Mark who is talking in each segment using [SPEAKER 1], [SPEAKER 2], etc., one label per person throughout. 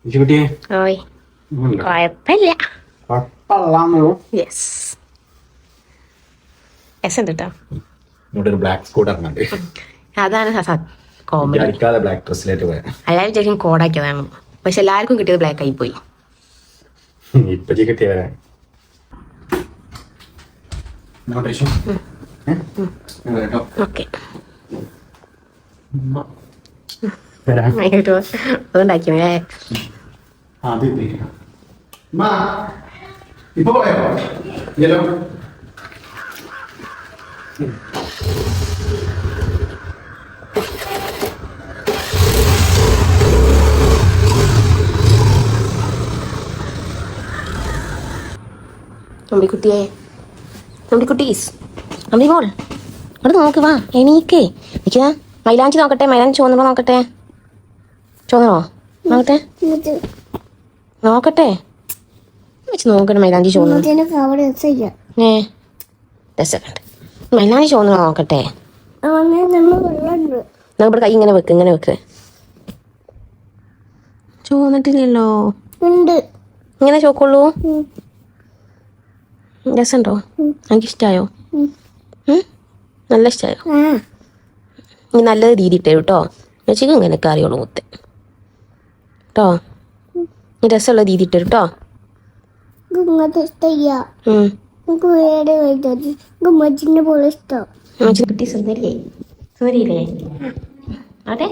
[SPEAKER 1] ഓയ് കുഴപ്പമില്ല. Yes yes ഉണ്ട് കേട്ടോ.
[SPEAKER 2] ബ്ലാക്ക് സ്കൂട്ടർ
[SPEAKER 1] അതാണ് കോമഡി.
[SPEAKER 2] ബ്ലാക്ക് ഡ്രസ്സിലേക്ക് പോയ
[SPEAKER 1] എല്ലാവരും വിചാരിക്കും കോഡാക്കിയതാണ്, പക്ഷെ എല്ലാവർക്കും കിട്ടിയത് ബ്ലാക്ക് ആയി പോയി.
[SPEAKER 2] ഇപ്പൊ കിട്ടിയ
[SPEAKER 1] ഓക്കെ അതുണ്ടാക്കിയേ.
[SPEAKER 2] ഇപ്പൊ
[SPEAKER 1] അമ്പിക്കുട്ടിയെ, അമ്പിക്കുട്ടീസ്, അമ്പി മോൾ അവിടെ നോക്ക്, വാ എണീക്കേ. നിൽക്കുക, മൈലാഞ്ചി നോക്കട്ടെ, മൈലാഞ്ചി ചോന്നോ നോക്കട്ടെ, ചോന്നോ നോക്കട്ടെ, നോക്കട്ടെ വെച്ച് നോക്കട്ടെ, മൈലാഞ്ചി ചോന്നു. മൈലാഞ്ചി ചോന്നോ നോക്കട്ടെ. ഇവിടെ കൈ ഇങ്ങനെ വെക്ക്, ഇങ്ങനെ വെക്ക്. ചോന്നിട്ടില്ലല്ലോ, ഇങ്ങനെ ചോക്കുള്ളൂ. രസമുണ്ടോ? എനിക്ക് ഇഷ്ടമായോ? നല്ല ഇഷ്ടമായോ? നീ നല്ലത് രീതി ഇട്ടേ കേട്ടോ. വെച്ചിക്ക് ഇങ്ങനെയൊക്കെ അറിയുള്ളൂ മുത്ത് കേട്ടോ. നീ രസമുള്ള രീതി ഇട്ടേ കേട്ടോ. കുട്ടി സുന്ദരിയേ, സുന്ദരിയില്ലേ? അതെ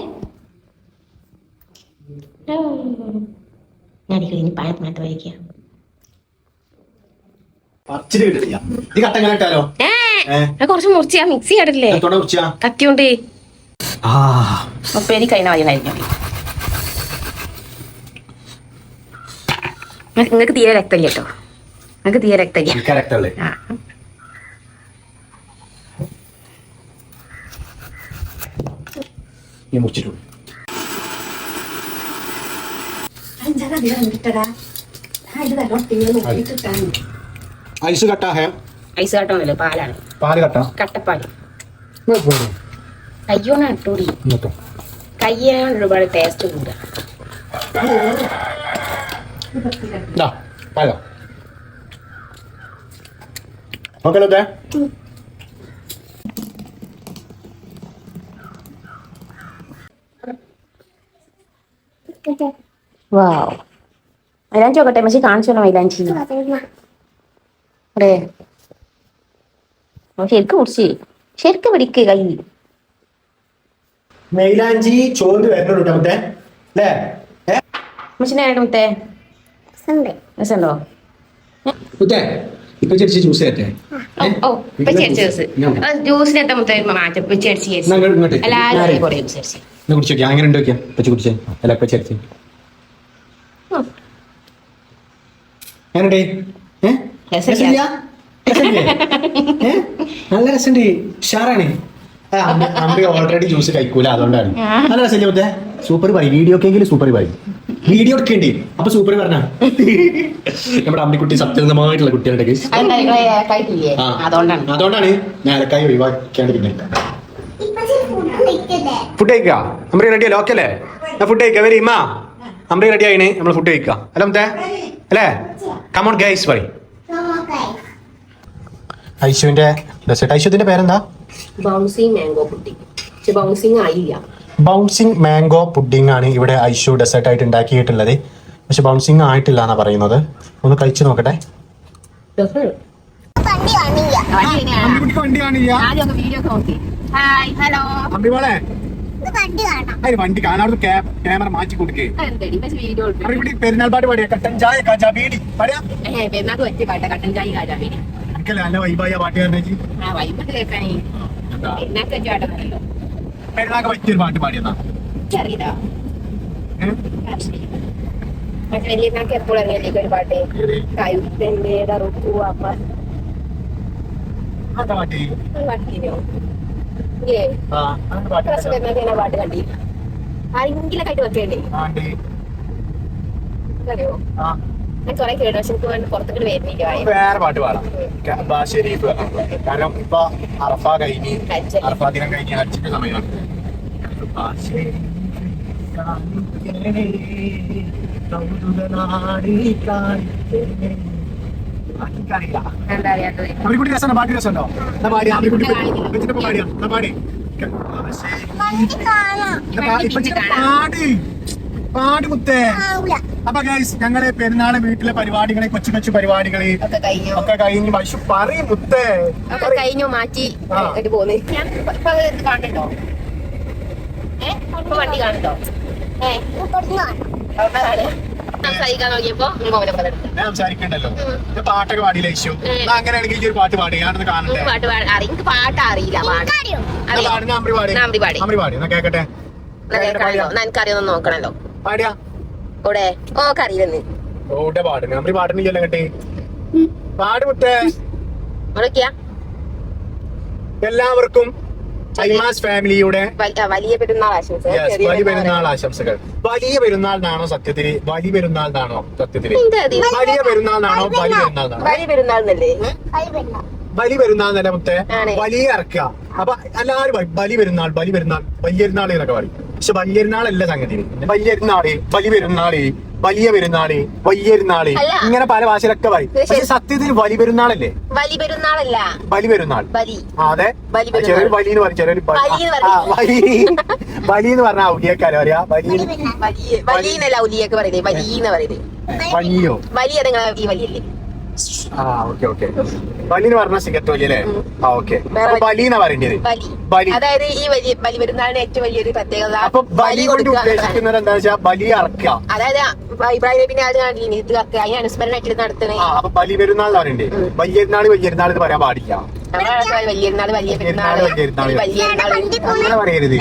[SPEAKER 1] ഞാനിക്കോ ഇനി പഴം മാത്രം വരയ്ക്കുക. കുറച്ച് മുറിച്ച് ആ മിക്സി ആടില്ലേ കത്തിയോണ്ട് ഉപ്പേരി കഴിഞ്ഞ വഴിയായിരിക്കും. നിങ്ങൾക്ക് തീരെ രക്തമില്ല കേട്ടോ, നിങ്ങൾക്ക് തീരെ രക്തമില്ല.
[SPEAKER 2] ഐസ് കട്ടാ ഹേ,
[SPEAKER 1] ഐസ് കട്ടൊന്നുമില്ല, പാലാണ്,
[SPEAKER 2] പാല് കട്ടാ,
[SPEAKER 1] കട്ടപ്പാല്. കയ്യോണ്ട് ഇട്ടൂടി, കയ്യോണ്ട് ഒരുപാട് ടേസ്റ്റ് കൂടുക. വാവ്, മൈലാഞ്ചി നോക്കട്ടെ, പക്ഷെ കാണിച്ചോളൂ മൈലാഞ്ചി. അതെ ശരിക്കും കുടിച്ച് ശരിക്കും പിടിക്ക് കൈ.
[SPEAKER 2] മൈലാഞ്ചി ചോറ് വരുന്നുണ്ടോ മുത്തേ?
[SPEAKER 1] മുത്തേ രസമുണ്ടോ?
[SPEAKER 2] മുത്തേ ഇപ്പൊ ചെടിച്ച് ജ്യൂസ് തരട്ടെ?
[SPEAKER 1] ഓ ഇപ്പൊ ജ്യൂസിനെത്ത മുത്തേ മാറ്റം എല്ലാവരും
[SPEAKER 2] കുടിച്ചോക്കിയാ, അങ്ങനെ ഉണ്ട് നോക്കിയാ പച്ച കുടിച്ചേ. അല്ല ഇപ്പൊ ചെടിച്ച് ഞാനുണ്ടേ നല്ല രസമുണ്ട്, ഉഷാറാണ്. അമ്മ ഓൾറെഡി ജ്യൂസ് കഴിക്കൂല, അതുകൊണ്ടാണ്. നല്ല രസമില്ലേ മുത്തേ? സൂപ്പർ പറയും, വീഡിയോക്കെങ്കിലും സൂപ്പർ പറയും. വീഡിയോ എടുക്കേണ്ടി അപ്പൊ സൂപ്പർ പറഞ്ഞ നമ്മുടെ അമ്മിക്കുട്ടി സത്യസന്ധമായിട്ടുള്ള കുട്ടികളുടെ കേസ്. അതുകൊണ്ടാണ് ഞാനക്കായി ഒഴിവാക്കാണ്ട്. പിന്നെ ഫുഡ് കഴിക്കുക, അമ്മ റെഡിയല്ലേ? ഓക്കെ അല്ലേ? ഞാൻ ഫുഡ് കഴിക്കാം. വരി ഇമ്മ, അമ്മ റെഡി ആയിന്, നമ്മൾ ഫുഡ് കഴിക്കുക. അല്ല മുത്തേ അല്ലേ? കമോൺ ഗൈസ് പറയും. ഐശുവിന്റെ ഡെസേർട്ട്. ഐശുവിന്റെ പേരെന്താ?
[SPEAKER 1] Bouncing mango pudding. ബൗൺസിങ് ആയില്ല,
[SPEAKER 2] ബൗൺസിങ് മാംഗോ പുഡിംഗ് ആണ് ഇവിടെ ഐശു ഡെസേർട്ട് ആയിട്ട് ഉണ്ടാക്കിയിട്ടുള്ളത്. പക്ഷെ ബൗൺസിങ് ആയിട്ടില്ല എന്നാ പറയുന്നത്. ഒന്ന് കഴിച്ചു നോക്കട്ടെ. വണ്ടി കാണാതെ ക്യാമറ മാറ്റി കൊടുക്കേ. പെരുന്നാൾ പാട്ട് പാടിയ കട്ടൻ ചായ കാജാ ബീഡി പാടിയാ നല്ല വൈബായ പാട്ടുകാരനെ പെരുന്നാൾക്ക് പറ്റിയൊരു പാട്ട് പാടിയെന്നാ.
[SPEAKER 1] പാട്ട് കണ്ടി ആരെങ്കിലും ആയിട്ട് വെക്കേണ്ടേ? അറിയോ? കൊറേ കേട്ടു, പക്ഷെ എനിക്ക് പുറത്തേക്ക് വരുന്നില്ല.
[SPEAKER 2] വേറെ പാട്ട് പാടാം, ഷെരീഫ്. കാരണം ഇപ്പൊ അറഫ കഴിഞ്ഞ്, അറഫ ദിനം കഴിഞ്ഞ് ഹജ്ജിന്റെ സമയമാണ്. അമ്പിക്കുട്ടി രസമുണ്ടോ? പാട്ട് രസമുണ്ടോ? എന്നാ പാടി അമ്പിക്കുട്ടി ഇപ്പച്ചിന്റെ പാടിയാ എന്നാ പാടി പാടി മുത്തേ. അപ്പൊ ഗൈസ് ഞങ്ങളുടെ പെരുന്നാള് വീട്ടിലെ പരിപാടികളെ കൊച്ചു കൊച്ചു പരിപാടികള് ഒക്കെ കഴിഞ്ഞു. വൈശു പറയും മുത്തേ
[SPEAKER 1] കഴിഞ്ഞു മാറ്റി പോന്ന് കാണണ്ടോ? വണ്ടി കാണണ്ടോ? സംസാരിക്കാൻ നോക്കിയപ്പോ
[SPEAKER 2] ഞാൻ സംസാരിക്കണ്ടല്ലോ. പാട്ടൊക്കെ പാടിയില്ല ഐശു. അങ്ങനെയാണെങ്കിൽ ഈ ഒരു പാട്ട് പാടി ഞാനൊന്ന് കാണട്ടെ.
[SPEAKER 1] എനിക്ക് പാട്ട് അറിയില്ല.
[SPEAKER 2] അമ്രി പാടി എന്നാ കേക്കട്ടെ.
[SPEAKER 1] എനിക്കറിയൊന്നും നോക്കണല്ലോ.
[SPEAKER 2] പാടിയാ
[SPEAKER 1] ഓടെ ഓക്കറിയില്ലെന്ന്
[SPEAKER 2] ഓടെ പാടുന്നു. അമ്രി പാടുന്നില്ലല്ലോ കേട്ടി. പാട് മുത്തേ. എല്ലാവർക്കും ഐമാസ് ഫാമിലിയുടെ
[SPEAKER 1] വലിയ പെരുന്നാൾ ആശംസകൾ.
[SPEAKER 2] വലിയ പെരുന്നാൾ ആശംസകൾ. വലിയ പെരുന്നാളിനാണോ സത്യത്തില്? വലിയ പെരുന്നാളിനാണോ സത്യത്തില്? വലിയ പെരുന്നാളിനാണോ? വലിയ പെരുന്നാളിനാണോ?
[SPEAKER 1] വലിയ പെരുന്നാളിനല്ലേ?
[SPEAKER 2] ബലി പെരുന്നാൾ തന്നെ മുത്തേ. വലിയ ഇറക്കുക. അപ്പൊ എല്ലാവരും ബലി പെരുന്നാൾ ബലി പെരുന്നാൾ വലിയ പെരുന്നാൾ എന്നൊക്കെ പറയും. പക്ഷെ വലിയ പെരുന്നാളല്ല സംഗതി. വലിയ പെരുന്നാള് ബലി പെരുന്നാള് വലിയ പെരുന്നാള് വലിയ പെരുന്നാള് ഇങ്ങനെ പല ഭാഷയിലൊക്കെ പറയും. പക്ഷെ സത്യത്തിൽ വലിയ പെരുന്നാളല്ലേ?
[SPEAKER 1] വലിയ പെരുന്നാളല്ല,
[SPEAKER 2] വലിയ പെരുന്നാൾ. അതെ, ചെറിയൊരു വലി എന്ന് പറയും. ചെറിയൊരു വലി എന്ന് പറഞ്ഞാൽ ഔലിയക്കാരോ അറിയാ?
[SPEAKER 1] വലിയെന്നല്ല ഔലിയൊക്കെ പറയുന്നത്, വലിയെന്ന് പറയുന്നത്.
[SPEAKER 2] വലിയോ?
[SPEAKER 1] വലിയ ഈ വലിയല്ലേ?
[SPEAKER 2] Okay okay. ബലി എന്ന് പറഞ്ഞ സിഗരറ്റ് വലി അല്ലേ? ഓക്കെ. ബലി എന്നാ പറയേണ്ടത്. ബലി
[SPEAKER 1] അതായത് ഈ വലിയ ബലി പെരുന്നാളിന് ഏറ്റവും വലിയൊരു പ്രത്യേകത.
[SPEAKER 2] അപ്പൊ ബലി കൊണ്ട് ഉദ്ദേശിക്കുന്നത് എന്താ വെച്ചാൽ ബലി അറക്കുക.
[SPEAKER 1] അതായത് ഇബ്രാഹിം നബിന്റെ ആദ്യം ഇത് അറക്കുക, അതിന് അനുസ്മരണമായിട്ട് നടത്തണേ.
[SPEAKER 2] അപ്പൊ ബലി പെരുന്നാൾ എന്ന് പറയണ്ടേ. വലിയ പെരുന്നാൾ വലിയ പെരുന്നാൾ എന്ന് പറയാൻ പാടില്ല.
[SPEAKER 1] വലിയ പെരുന്നാൾ വലിയ പെരുന്നാൾ
[SPEAKER 2] അങ്ങനെ പറയരുത്.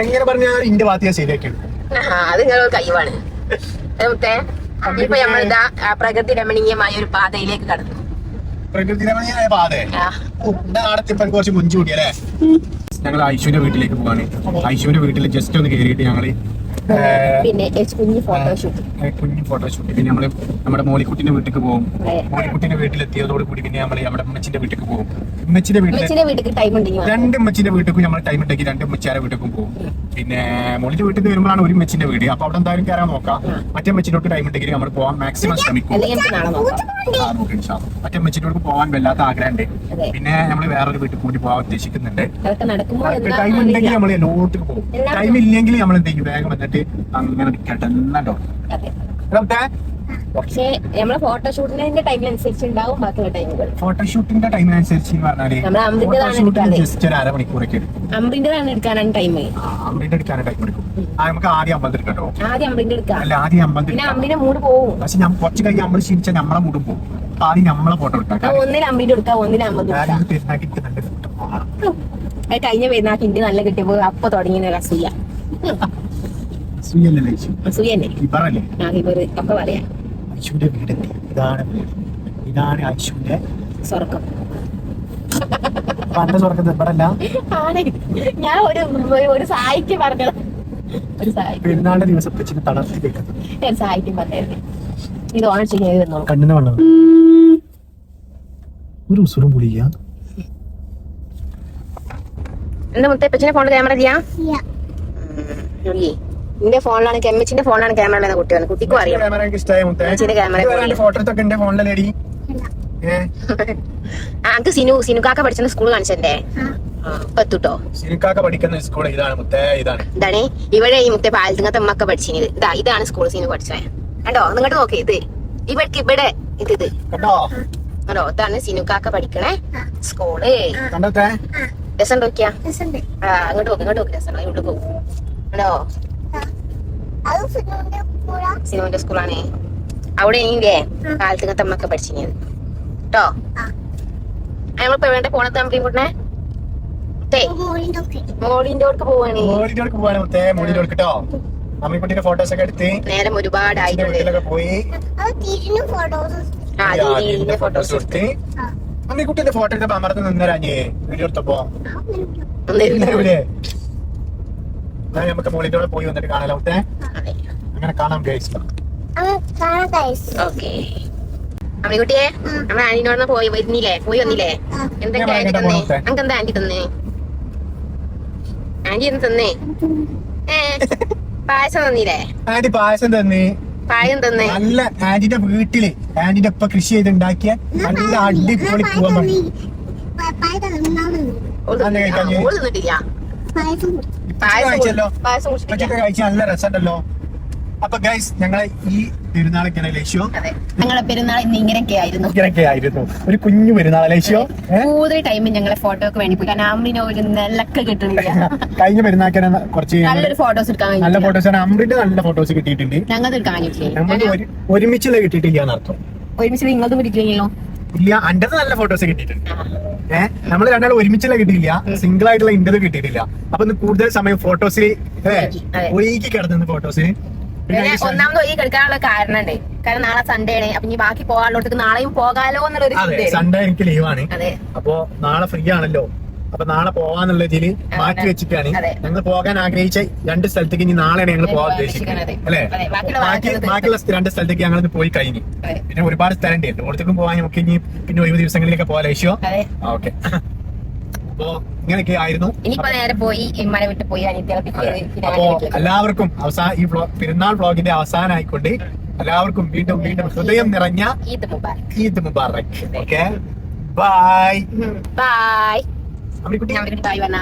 [SPEAKER 2] എങ്ങനെ പറഞ്ഞാൽ ഇന്റെ ഭാഗത്ത് ഞാൻ ശരിയാക്കി എടുക്കും.
[SPEAKER 1] അത് നിങ്ങളുടെ കഴിവാണ് മുത്തേ. ഇപ്പൊ നമ്മളിതാ പ്രകൃതി രമണീയമായ ഒരു പാതയിലേക്ക് കടന്നു.
[SPEAKER 2] പ്രകൃതി രമണീയമായ പാത നാടത്തിപ്പോ കുറച്ച് മുഞ്ചു കൂടിയല്ലേ. ഞങ്ങൾ ഐശുവിന്റെ വീട്ടിലേക്ക് പോവാണ്. ഐശുവിന്റെ വീട്ടിൽ ജസ്റ്റ് ഒന്ന് കയറിയിട്ട് ഞങ്ങള്
[SPEAKER 1] പിന്നെ കുഞ്ഞു ഫോട്ടോഷൂട്ട്
[SPEAKER 2] പിന്നെ നമ്മള് നമ്മുടെ മോളിക്കുട്ടിന്റെ വീട്ടിലേക്ക് പോകും. മോളിക്കുട്ടിന്റെ വീട്ടിലെത്തിയതോട് കൂടി പിന്നെ നമ്മള് നമ്മുടെ ഉമ്മച്ചിന്റെ വീട്ടിലേക്ക് പോകും. ഉമ്മച്ചിന്റെ വീട്ടിൽ രണ്ട് ഉമ്മച്ചിന്റെ വീട്ടിലും നമ്മൾ ടൈം ഉണ്ടെങ്കിൽ രണ്ട് ഉമ്മച്ചാരെ വീട്ടിലേക്കും പോകും. പിന്നെ മോളിന്റെ വീട്ടിൽ നിന്ന് വരുമ്പോഴാണ് ഒരു ഉമ്മച്ചിന്റെ വീട്. അപ്പൊ അവിടെ എന്തായാലും കയറാൻ നോക്കാം. മറ്റേ ഉമ്മച്ചിനോട്ട് ടൈം ഉണ്ടെങ്കിൽ നമ്മൾ പോകാൻ മാക്സിമം ശ്രമിക്കും. മറ്റേ ഉമ്മച്ചിനോട് പോകാൻ വല്ലാത്ത ആഗ്രഹമുണ്ട്. പിന്നെ നമ്മൾ വേറൊരു വീട്ടിൽ കൂടി പോകാൻ ഉദ്ദേശിക്കുന്നുണ്ട്. ടൈം ഉണ്ടെങ്കിൽ നമ്മൾ എല്ലാവർക്കും പോകും. ടൈം ഇല്ലെങ്കിൽ നമ്മൾ എന്ത് ചെയ്യും? വേഗം വന്നിട്ട് അങ്ങനെ കിടന്നോ.
[SPEAKER 1] പക്ഷേ നമ്മളെ ഫോട്ടോഷൂട്ടിന്റെ ടൈമിനനുസരിച്ച് ഉണ്ടാവും ബാക്കിയുള്ള ടൈമുകൾ.
[SPEAKER 2] ഫോട്ടോഷൂട്ടിന്റെ ടൈമിനനുസരിച്ച് പറഞ്ഞാല് ജസ്റ്റ് ഒരു അരമണിക്കൂറൊക്കെ എടുക്കും.
[SPEAKER 1] അമ്പിന്റെതാണ് എടുക്കാനാണ് ടൈം.
[SPEAKER 2] അമ്പിന്റെ എടുക്കാനാണ് ടൈം എടുക്കും. നമുക്ക് ആദ്യം അമ്പത് എടുക്കട്ടോ.
[SPEAKER 1] ആദ്യം അമ്പിന്റെ എടുക്കാം.
[SPEAKER 2] അല്ല, ആദ്യം അമ്പത്.
[SPEAKER 1] പിന്നെ അമ്പിന്റെ മൂഡ് പോകും.
[SPEAKER 2] പക്ഷെ ഞാൻ കുറച്ച് കഴിഞ്ഞ് നമ്മൾ ക്ഷീണിച്ചാൽ നമ്മളെ മൂടും പോകും. ആദ്യം നമ്മളെ ഫോട്ടോ എടുക്കാം.
[SPEAKER 1] ഒന്നിന് അമ്പിന്റെ എടുക്കാം, ഒന്നിന് അമ്പത്. കഴിഞ്ഞ പെരുന്നാൾക്ക് ഇന്ത്യ നല്ല കിട്ടിയപ്പോ അപ്പൊ തുടങ്ങിയ അസൂയ. ഒക്കെ പറയാം.
[SPEAKER 2] ഐശുവിന്റെ വീടെത്തി. ഇതാണ് ഐശുവിന്റെ
[SPEAKER 1] സ്വർഗം.
[SPEAKER 2] പണ്ട് സ്വർഗം എവിടല്ല.
[SPEAKER 1] ഞാൻ ഒരു സാഹിത്യം പറഞ്ഞത്. ഒരു സാഹിത്യം
[SPEAKER 2] പെരുന്നാളിന്റെ ദിവസം വെച്ചിട്ട് തളർത്തി വെക്കുന്നത്
[SPEAKER 1] സാഹിത്യം പറഞ്ഞത്. ഇത് ഓൺ ചെയ്യുന്നത്
[SPEAKER 2] കണ്ണിന് വെള്ളം ഒരു ഉസുറും പുളിയ.
[SPEAKER 1] എന്താ മുത്തപ്പച്ചന്റെ ഫോണിൽ ക്യാമറ ചെയ്യാം. നിന്റെ ഫോണിലാണ്, എമ്മച്ചിന്റെ ഫോണിലാണ് ക്യാമറ ഉള്ളത്. കുട്ടിയാണ്, കുട്ടിക്കും അറിയാം. എനിക്ക് സിനുക്കാക്ക പഠിച്ച സ്കൂൾ കാണിച്ചേ എത്തുട്ടോ.
[SPEAKER 2] സിനുക്കാക്ക പഠിക്കുന്ന സ്കൂൾ ഇതാണ്.
[SPEAKER 1] ഇതാണ് ഇവിടെ ഈ മുത്തേ പാലത്തിങ്ങത്തെ അമ്മ ഒക്കെ പഠിച്ചിന്. ഇതാണ് സ്കൂൾ സിനു പഠിച്ചേ. കണ്ടോ, നിങ്ങോട്ട് നോക്കേ. ഇത് ഇവിടെ ഇത് കണ്ടോ. ഇതാണ് സിനുക്കാക്ക പഠിക്കണേ സ്കൂള്. രസം നോക്കിയാ. അങ്ങോട്ട് നോക്ക് രസം. ഇവിടെ പോകും കണ്ടോ. സിനുവിന്റെ സ്കൂളാണ്. അവിടെ ഇല്ലേ കാലത്തിങ്ങത്തെ അമ്മ പഠിച്ചിന് കേട്ടോ. നമ്മളിപ്പോ വേണ്ട പോണത്തെ അമ്മ കൂട്ടണേ മോളിന്റെ പോവാണ്.
[SPEAKER 2] അമ്മിക്കുട്ടിന്റെ ഫോട്ടോസ് ഒക്കെ എടുത്ത്
[SPEAKER 1] നേരം ഒരുപാടായിട്ടുണ്ട്.
[SPEAKER 2] പോയി ഫോട്ടോസ് എടുത്ത് അമ്മിക്കുട്ടിന്റെ ഫോട്ടോ എടുത്തപ്പോ അമർത്ത് നിന്നരാഞ്ഞേ വീഡിയോ എടുത്തപ്പോ നമുക്ക് മോളിന്റെ കൂടെ പോയി വന്നിട്ട് കാണാലോ. അങ്ങനെ കാണാം ഗൈസ്.
[SPEAKER 1] അമ്മിക്കുട്ടിയെ നമ്മൾ ആന്റിനോട് പോയി വന്നില്ലേ? എന്തൊക്കെ ആന്റി തന്നേ? നമുക്ക് എന്താ ആന്റി തന്നേ? ആന്റി എന്ത് തന്നേ? പായസം തന്നില്ലേ?
[SPEAKER 2] ആന്റി പായസം തന്നേ.
[SPEAKER 1] പായം തന്നേ.
[SPEAKER 2] നല്ല ആന്റിന്റെ വീട്ടില് ആന്റിന്റെ ഒപ്പം കൃഷി ചെയ്തുണ്ടാക്കിയ നല്ല അടിപൊളി പൂവൻ പഴം. കഴിച്ചല്ലോ, കഴിച്ച നല്ല രസമുണ്ടല്ലോ. അപ്പൊ ഗൈസ് ഞങ്ങളെ ഈ പെരുന്നാളൊക്കെ ലക്ഷ്യോ,
[SPEAKER 1] ഞങ്ങളെ പെരുന്നാൾ ഇന്ന് ഇങ്ങനെയൊക്കെ
[SPEAKER 2] ആയിരുന്നു. ഒരു കുഞ്ഞു പെരുന്നാൾ ലക്ഷ്യോ.
[SPEAKER 1] കൂടുതൽ ടൈം ഞങ്ങളെ ഫോട്ടോക്ക് വേണ്ടി പോയി. കാരണം അമ്മിനെ ഒരു നെല്ലൊക്കെ കിട്ടണില്ല.
[SPEAKER 2] കഴിഞ്ഞ പെരുന്നാൾക്കാണ് കുറച്ച്
[SPEAKER 1] നല്ലൊരു ഫോട്ടോസ് എടുക്കാൻ
[SPEAKER 2] നല്ല ഫോട്ടോസ് ആണ്. അമ്മിന്റെ നല്ല ഫോട്ടോസ് കിട്ടിയിട്ടുണ്ട്.
[SPEAKER 1] ഞങ്ങൾക്ക് എടുക്കാൻ
[SPEAKER 2] നമുക്ക് ഒരുമിച്ചുള്ള കിട്ടിയിട്ടില്ല എന്നർത്ഥം.
[SPEAKER 1] ഒരുമിച്ച് നിങ്ങളത് പിടിക്കുകയോ
[SPEAKER 2] ഇല്ല, അന്റെ നല്ല ഫോട്ടോസ് കിട്ടിയിട്ടുണ്ട്. നമ്മള് രണ്ടാളും ഒരുമിച്ചുള്ള കിട്ടിയില്ല, സിംഗിൾ ആയിട്ടുള്ള ഇന്റത് കിട്ടിയിട്ടില്ല. അപ്പൊ കൂടുതൽ സമയം ഫോട്ടോസിൽ ഒഴുകി കിടന്നു ഫോട്ടോസ്.
[SPEAKER 1] ഒന്നാമത് ഈ കിടക്കാനുള്ള കാരണമുണ്ട്. കാരണം നാളെ സൺഡേ ആണ്. അപ്പൊ ഇനി ബാക്കി പോകാനുള്ളവർക്ക് നാളെയും പോകാലോ എന്നുള്ളൊരു
[SPEAKER 2] സൺഡേ എനിക്ക് ലീവാണ്. അപ്പൊ നാളെ ഫ്രീ ആണല്ലോ. അപ്പൊ നാളെ പോവാന്നുള്ള ഇതില് മാറ്റി വെച്ചിട്ടാണ്. ഞങ്ങൾ പോകാൻ ആഗ്രഹിച്ച 2 സ്ഥലത്തേക്ക് ഇനി നാളെയാണ് ഞങ്ങൾ പോകാൻ ഉദ്ദേശിക്കുന്നത് അല്ലെ. ബാക്കിയുള്ള 2 സ്ഥലത്തേക്ക് ഞങ്ങൾ പോയി കഴിഞ്ഞു. പിന്നെ ഒരുപാട് സ്ഥലം ഉണ്ട്. ഓടത്തേക്കും പോകാൻ നമുക്ക് ഇനി പിന്നെ 20 ദിവസങ്ങളിലേക്ക് പോകാൻ ലക്ഷ്യോ. ഓക്കെ, അപ്പോ ഇങ്ങനെയൊക്കെ ആയിരുന്നു.
[SPEAKER 1] ഇനിയിപ്പോ നേരെ പോയി ഇമ്മനെ വിട്ട് പോയി.
[SPEAKER 2] അപ്പോ എല്ലാവർക്കും ഈ പെരുന്നാൾ വ്ളോഗിന്റെ അവസാനമായിക്കൊണ്ട് എല്ലാവർക്കും വീണ്ടും വീണ്ടും ഹൃദയം നിറഞ്ഞ ഈദ് മുബാറക്. Okay, bye
[SPEAKER 1] bye.
[SPEAKER 2] Ammikutty
[SPEAKER 1] bye പറഞ്ഞ.